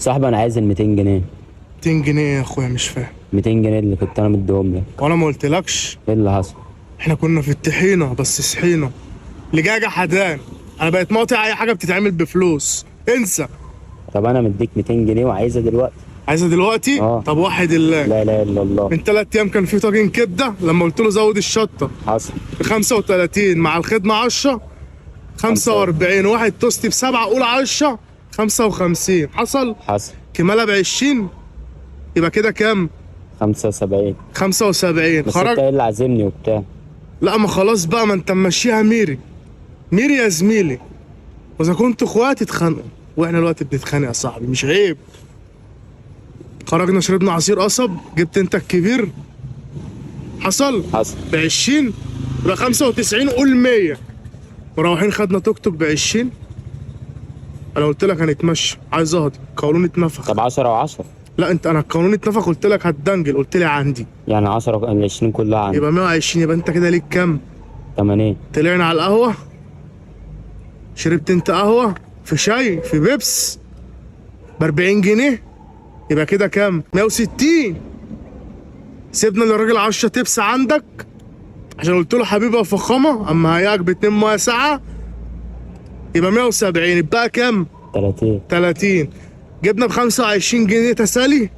صاحبي انا عايز ال 200 جنيه. 200 جنيه يا اخويا؟ مش فاهم. 200 جنيه اللي كنت انا مديهم لك. وانا ما قلتلكش؟ ايه اللي حصل؟ احنا كنا في الطحينه بس صحينا لجاجة حدان. انا بقيت مقاطع اي حاجه بتتعمل بفلوس، انسى. طب انا مديك 200 جنيه وعايزها دلوقتي. عايزها دلوقتي؟ طب وحد الله. لا اله الا الله. من 3 ايام كان في طاجن كبده، لما قلت له زود الشطه حصل. ب 35 مع الخدمه 10 45، واحد توستي بسبعه، قول 10 55. حصل؟ حصل. كمالة ب 20، يبقى كده كام؟ 75. 75. بس انت ايه اللي عازمني وبتاع؟ لا ما خلاص بقى، ما انت ممشيها ميري ميري يا زميلي. واذا كنتوا اخواتي اتخانقوا واحنا دلوقتي بنتخانق يا صاحبي، مش عيب؟ خرجنا شربنا عصير قصب، جبت انت الكبير. حصل؟ حصل. ب 20 يبقى 95، قول 100. مروحين خدنا توك توك ب 20. انا قلت لك هنتمشى، عايز اهدى، قولوني اتنفخ. طب 10 و10. لا انت، انا قولوني اتنفخ، قلت لك هتدنجل، قلت لي عندي. يعني 10 ال 20 كلها عندي. يبقى 120، يبقى انت كده ليك كام؟ 80. طلعنا على القهوه، شربت انت قهوه في شاي في بيبس ب 40 جنيه، يبقى كده كام؟ 160. سيبنا للراجل 10 تبس عندك عشان قلت له حبيبي يا فخامه، اما هياك باتنين ميه ساعه، يبقى 170. يبقى كام؟ 30. 30. جبنا ب 25 جنيه تسالي،